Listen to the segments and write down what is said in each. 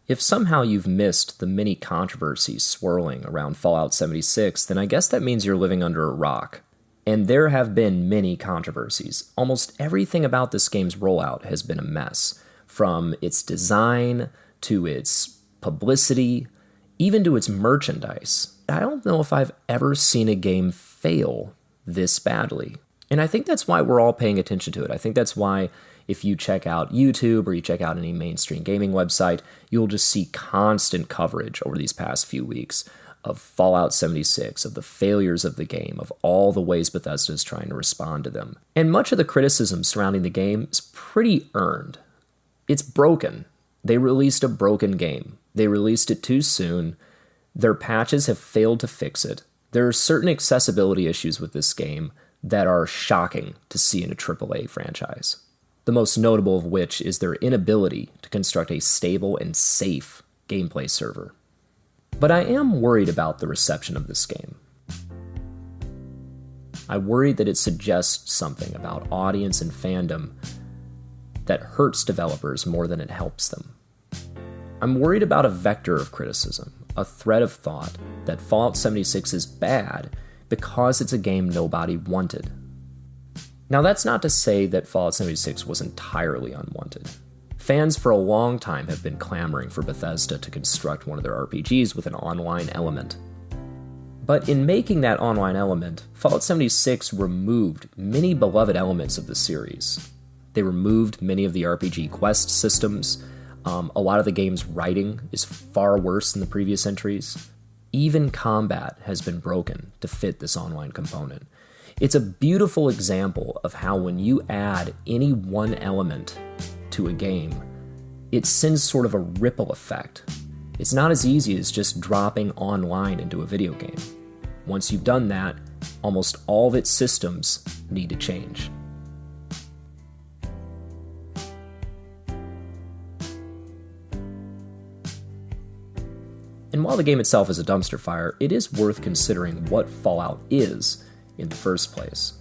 If somehow you've missed the many controversies swirling around Fallout 76, then I guess that means you're living under a rock. And there have been many controversies. Almost everything about this game's rollout has been a mess, from its design to its publicity, even to its merchandise. I don't know if I've ever seen a game fail this badly. And I think that's why we're all paying attention to it. I think that's why if you check out YouTube or you check out any mainstream gaming website, you'll just see constant coverage over these past few weeks of Fallout 76, of the failures of the game, of all the ways Bethesda is trying to respond to them. And much of the criticism surrounding the game is pretty earned. It's broken. They released a broken game. They released it too soon. Their patches have failed to fix it. There are certain accessibility issues with this game that are shocking to see in a AAA franchise. The most notable of which is their inability to construct a stable and safe gameplay server. But I am worried about the reception of this game. I worry that it suggests something about audience and fandom that hurts developers more than it helps them. I'm worried about a vector of criticism, a thread of thought that Fallout 76 is bad because it's a game nobody wanted. Now, that's not to say that Fallout 76 was entirely unwanted. Fans for a long time have been clamoring for Bethesda to construct one of their RPGs with an online element. But in making that online element, Fallout 76 removed many beloved elements of the series. They removed many of the RPG quest systems. A lot of the game's writing is far worse than the previous entries. Even combat has been broken to fit this online component. It's a beautiful example of how when you add any one element to a game, it sends sort of a ripple effect. It's not as easy as just dropping online into a video game. Once you've done that, almost all of its systems need to change. And while the game itself is a dumpster fire, it is worth considering what Fallout is in the first place.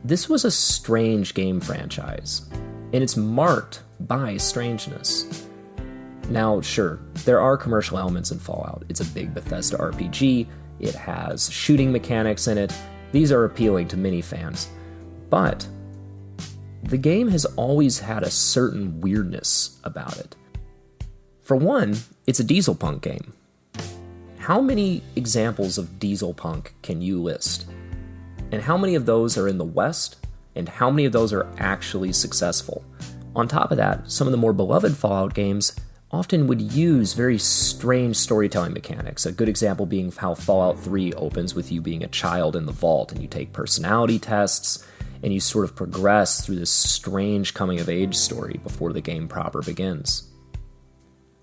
This was a strange game franchise, and it's marked by strangeness. Now, sure, there are commercial elements in Fallout. It's a big Bethesda RPG, it has shooting mechanics in it. These are appealing to many fans. But the game has always had a certain weirdness about it. For one, it's a dieselpunk game. How many examples of dieselpunk can you list? And how many of those are in the West? And how many of those are actually successful? On top of that, some of the more beloved Fallout games often would use very strange storytelling mechanics. A good example being how Fallout 3 opens with you being a child in the vault, and you take personality tests, and you sort of progress through this strange coming-of-age story before the game proper begins.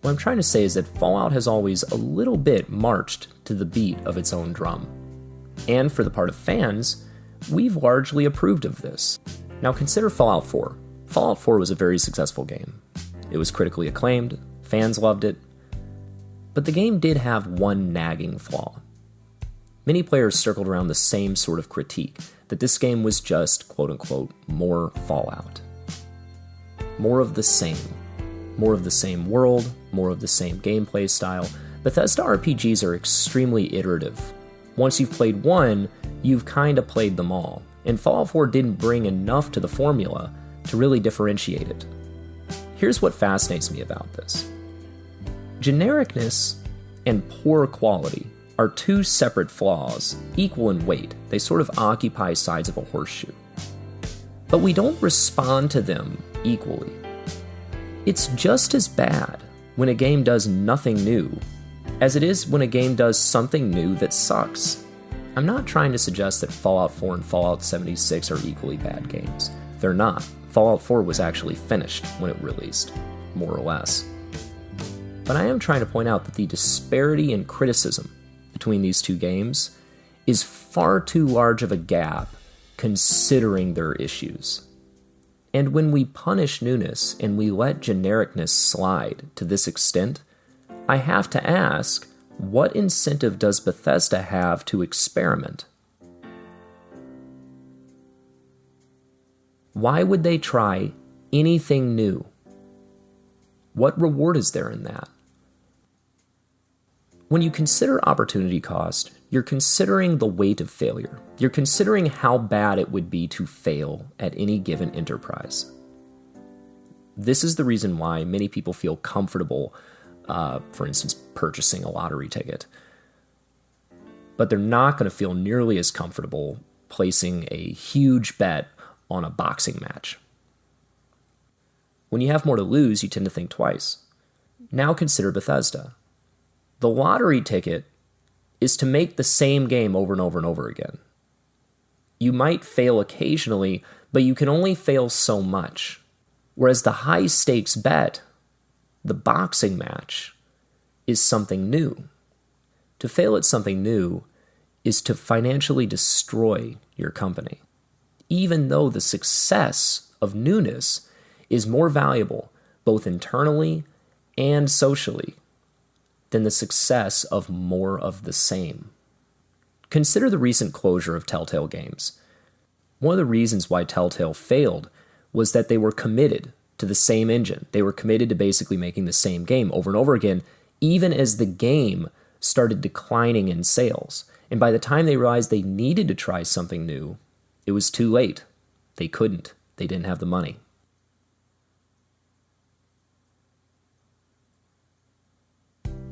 What I'm trying to say is that Fallout has always a little bit marched to the beat of its own drum. And for the part of fans, we've largely approved of this. Now consider Fallout 4. Fallout 4 was a very successful game. It was critically acclaimed, fans loved it, but the game did have one nagging flaw. Many players circled around the same sort of critique, that this game was just, quote-unquote, more Fallout. More of the same. More of the same world, more of the same gameplay style. Bethesda RPGs are extremely iterative. Once you've played one, you've kinda played them all, and Fallout 4 didn't bring enough to the formula to really differentiate it. Here's what fascinates me about this. Genericness and poor quality are two separate flaws, equal in weight. They sort of occupy sides of a horseshoe. But we don't respond to them equally. It's just as bad when a game does nothing new as it is when a game does something new that sucks. I'm not trying to suggest that Fallout 4 and Fallout 76 are equally bad games. They're not. Fallout 4 was actually finished when it released, more or less. But I am trying to point out that the disparity in criticism between these two games is far too large of a gap considering their issues. And when we punish newness and we let genericness slide to this extent, I have to ask, what incentive does Bethesda have to experiment? Why would they try anything new? What reward is there in that? When you consider opportunity cost, you're considering the weight of failure. You're considering how bad it would be to fail at any given enterprise. This is the reason why many people feel comfortable, for instance, purchasing a lottery ticket. But they're not going to feel nearly as comfortable placing a huge bet on a boxing match. When you have more to lose, you tend to think twice. Now consider Bethesda. The lottery ticket is to make the same game over and over and over again. You might fail occasionally, but you can only fail so much. Whereas the high-stakes bet, the boxing match, is something new. To fail at something new is to financially destroy your company, even though the success of newness is more valuable both internally and socially than the success of more of the same. Consider the recent closure of Telltale Games. One of the reasons why Telltale failed was that they were committed to the same engine. They were committed to basically making the same game over and over again, even as the game started declining in sales. And by the time they realized they needed to try something new, it was too late. They couldn't. They didn't have the money.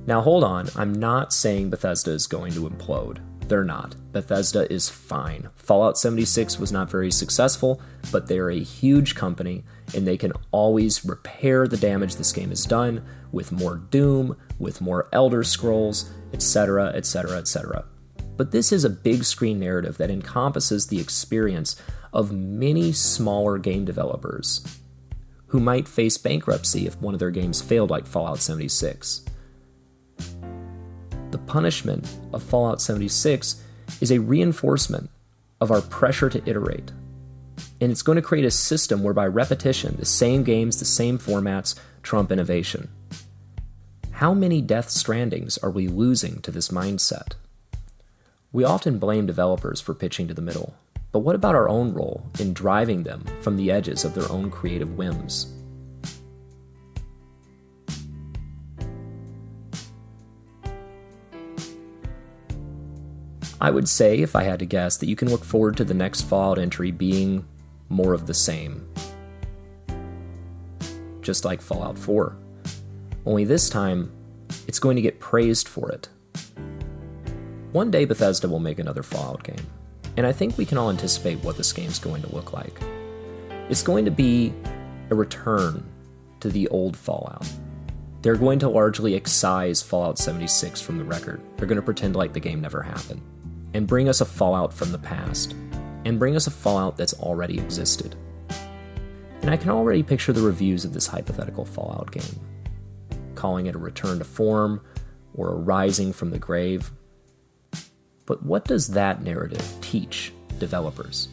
Now hold on, I'm not saying Bethesda is going to implode. They're not. Bethesda is fine. Fallout 76 was not very successful, but they're a huge company, and they can always repair the damage this game has done with more Doom, with more Elder Scrolls, etc., etc., etc. But this is a big screen narrative that encompasses the experience of many smaller game developers who might face bankruptcy if one of their games failed like Fallout 76. The punishment of Fallout 76 is a reinforcement of our pressure to iterate. And it's going to create a system whereby repetition, the same games, the same formats, trump innovation. How many Death Strandings are we losing to this mindset? We often blame developers for pitching to the middle, but what about our own role in driving them from the edges of their own creative whims? I would say, if I had to guess, that you can look forward to the next Fallout entry being more of the same. Just like Fallout 4. Only this time, it's going to get praised for it. One day Bethesda will make another Fallout game, and I think we can all anticipate what this game's going to look like. It's going to be a return to the old Fallout. They're going to largely excise Fallout 76 from the record. They're going to pretend like the game never happened, and bring us a Fallout from the past, and bring us a Fallout that's already existed. And I can already picture the reviews of this hypothetical Fallout game, calling it a return to form, or a rising from the grave. But what does that narrative teach developers?